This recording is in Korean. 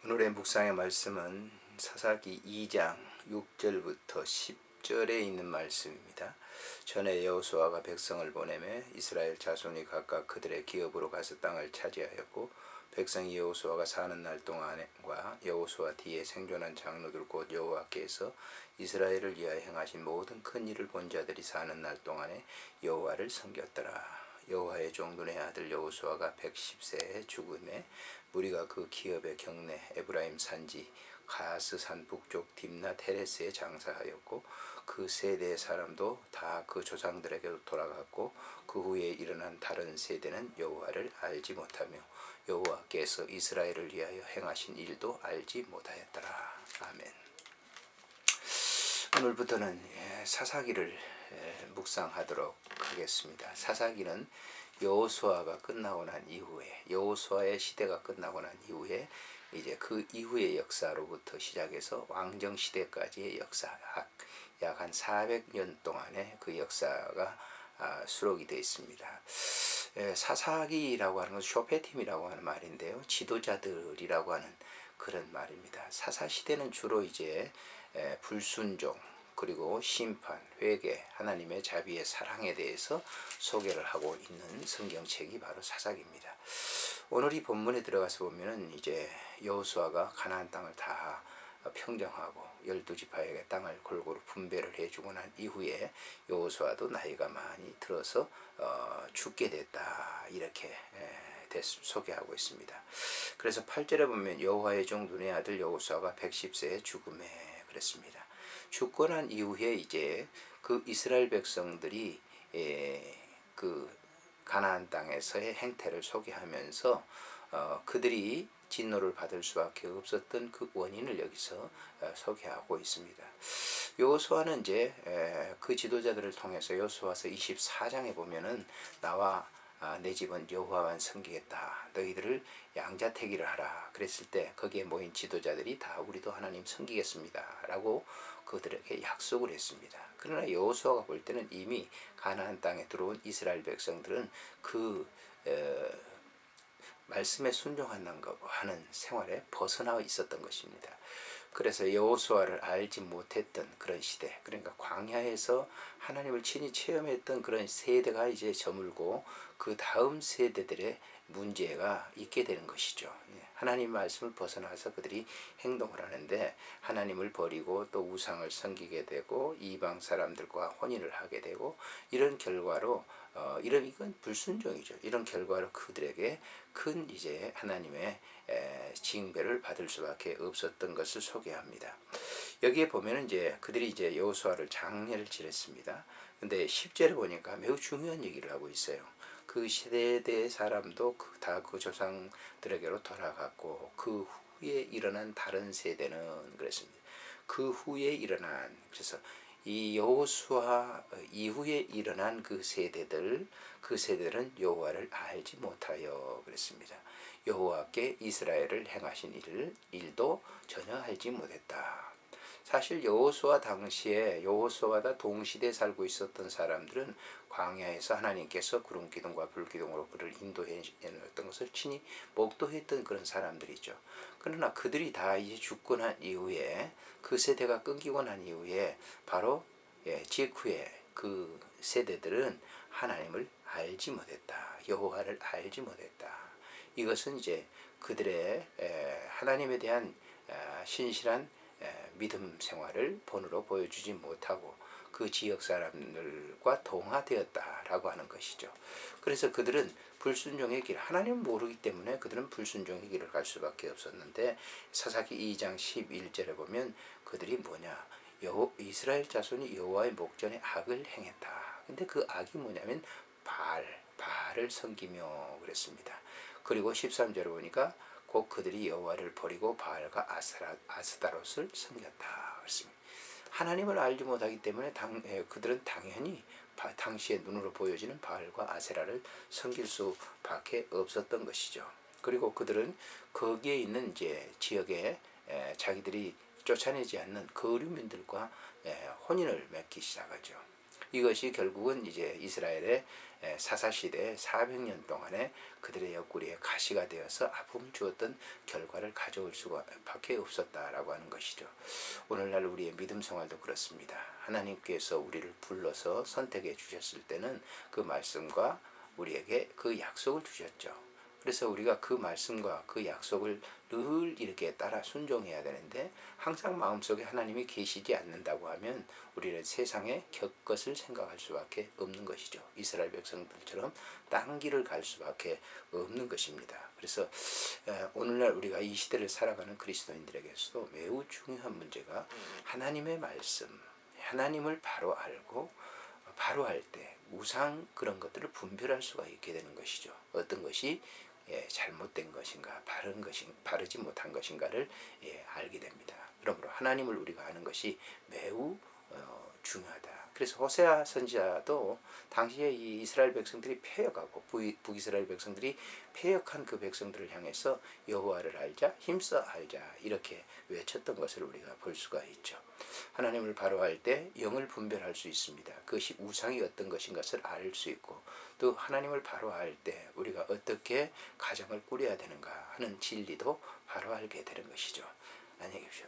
오늘의 묵상의 말씀은 사사기 2장 6절부터 10절에 있는 말씀입니다. 전에 여호수아가 백성을 보내매 이스라엘 자손이 각각 그들의 기업으로 가서 땅을 차지하였고, 백성이 여호수아가 사는 날 동안과 여호수아 뒤에 생존한 장로들 곧 여호와께서 이스라엘을 위하여 행하신 모든 큰 일을 본 자들이 사는 날 동안에 여호와를 섬겼더라. 여호와의 종 눈의 아들 여호수아가 110세에 죽음에 무리가 그 기업의 경내 에브라임 산지 가스산 북쪽 딥낫 헤레스에 장사하였고, 그 세대의 사람도 다 그 조상들에게로 돌아갔고, 그 후에 일어난 다른 세대는 여호와를 알지 못하며 여호와께서 이스라엘을 위하여 행하신 일도 알지 못하였더라. 아멘. 오늘부터는 사사기를 묵상하도록 하겠습니다. 사사기는 여호수아가 끝나고 난 이후에, 여호수아의 시대가 끝나고 난 이후에 이제 그 이후의 역사로부터 시작해서 왕정 시대까지의 역사, 약 한 400년 동안의 그 역사가 수록이 되어 있습니다. 사사기라고 하는 건 쇼페팀이라고 하는 말인데요, 지도자들이라고 하는 그런 말입니다. 사사 시대는 주로 이제 불순종, 그리고 심판, 회개, 하나님의 자비의 사랑에 대해서 소개를 하고 있는 성경책이 바로 사사기입니다. 오늘 이 본문에 들어가서 보면은 이제 여호수아가 가나안 땅을 다 평정하고 12지파에게 땅을 골고루 분배를 해주고 난 이후에 여호수아도 나이가 많이 들어서 죽게 됐다, 이렇게 소개하고 있습니다. 그래서 8절에 보면 여호와의 종 눈의 아들 여호수아가 110세에 죽음에 그랬습니다. 죽고 난 이후에 이제 그 이스라엘 백성들이 그 가나안 땅에서의 행태를 소개하면서 그들이 진노를 받을 수밖에 없었던 그 원인을 여기서 소개하고 있습니다. 여호수아는 이제 그 지도자들을 통해서 여호수아서 24장에 보면은 나와 내 집은 여호와만 섬기겠다, 너희들을 양자택일을 하라 그랬을 때 거기에 모인 지도자들이 다 우리도 하나님 섬기겠습니다 라고 그들에게 약속을 했습니다. 그러나 여호수아가 볼 때는 이미 가나안 땅에 들어온 이스라엘 백성들은 그 말씀에 순종하는 하는 생활에 벗어나 있었던 것입니다. 그래서 여호수아를 알지 못했던 그런 시대, 그러니까 광야에서 하나님을 친히 체험했던 그런 세대가 이제 저물고 그 다음 세대들의 문제가 있게 되는 것이죠. 하나님 말씀을 벗어나서 그들이 행동을 하는데 하나님을 버리고 또 우상을 섬기게 되고 이방 사람들과 혼인을 하게 되고, 이런 결과로 이건 불순종이죠. 이런 결과로 그들에게 큰 이제 하나님의 징배를 받을 수밖에 없었던 것을 소개합니다. 여기에 보면은 이제 그들이 이제 여호수아를 장례를 지냈습니다. 근데 10절에 보니까 매우 중요한 얘기를 하고 있어요. 그 세대의 사람도 다 그 조상들에게로 돌아갔고, 그 후에 일어난 다른 세대는 그랬습니다. 그 후에 일어난, 그래서 이 여호수아 이후에 일어난 그 세대들은 여호와를 알지 못하여 그랬습니다. 여호와께 이스라엘을 행하신 일도 전혀 알지 못했다. 사실 여호수아 당시에 여호수아와 동시대에 살고 있었던 사람들은 광야에서 하나님께서 구름 기둥과 불 기둥으로 그를 인도해 놨던 것을 친히 목도했던 그런 사람들이죠. 그러나 그들이 다 이제 죽고 난 이후에, 그 세대가 끊기고 난 이후에 바로 직후에 그 세대들은 하나님을 알지 못했다, 여호와를 알지 못했다. 이것은 이제 그들의 하나님에 대한 신실한 믿음 생활을 본으로 보여주지 못하고 그 지역 사람들과 동화되었다라고 하는 것이죠. 그래서 그들은 불순종의 길, 하나님을 모르기 때문에 그들은 불순종의 길을 갈 수밖에 없었는데, 사사기 2장 11절에 보면 그들이 뭐냐, 이스라엘 자손이 여호와의 목전에 악을 행했다. 근데 그 악이 뭐냐면 바알을 섬기며 그랬습니다. 그리고 13절에 보니까 곧 그들이 여호와를 버리고 바알과 아스다롯을 섬겼다 그랬습니다. 하나님을 알지 못하기 때문에 그들은 당연히 당시의 눈으로 보여지는 바알과 아세라를 섬길 수밖에 없었던 것이죠. 그리고 그들은 거기에 있는 이제 지역에 자기들이 쫓아내지 않는 거류민들과 혼인을 맺기 시작하죠. 이것이 결국은 이제 이스라엘의 사사시대 400년 동안에 그들의 옆구리에 가시가 되어서 아픔을 주었던 결과를 가져올 수밖에 없었다라고 하는 것이죠. 오늘날 우리의 믿음 생활도 그렇습니다. 하나님께서 우리를 불러서 선택해 주셨을 때는 그 말씀과 우리에게 그 약속을 주셨죠. 그래서 우리가 그 말씀과 그 약속을 늘 이렇게 따라 순종해야 되는데 항상 마음속에 하나님이 계시지 않는다고 하면 우리는 세상에 곁것을 생각할 수밖에 없는 것이죠. 이스라엘 백성들처럼 딴 길을 갈 수밖에 없는 것입니다. 그래서 오늘날 우리가 이 시대를 살아가는 그리스도인들에게서도 매우 중요한 문제가 하나님의 말씀, 하나님을 바로 알고 바로 할 때 우상 그런 것들을 분별할 수가 있게 되는 것이죠. 어떤 것이 잘못된 것인가, 바르지 못한 것인가를 알게 됩니다. 그러므로 하나님을 우리가 아는 것이 매우 중요하다. 그래서 호세아 선지자도 당시에 이 이스라엘 백성들이 패역하고 북이스라엘 백성들이 패역한 그 백성들을 향해서 여호와를 알자, 힘써 알자 이렇게 외쳤던 것을 우리가 볼 수가 있죠. 하나님을 바로 알 때 영을 분별할 수 있습니다. 그것이 우상이 어떤 것인 것을 알 수 있고 또 하나님을 바로 알 때 우리가 어떻게 가정을 꾸려야 되는가 하는 진리도 바로 알게 되는 것이죠. 안녕히 계십시오.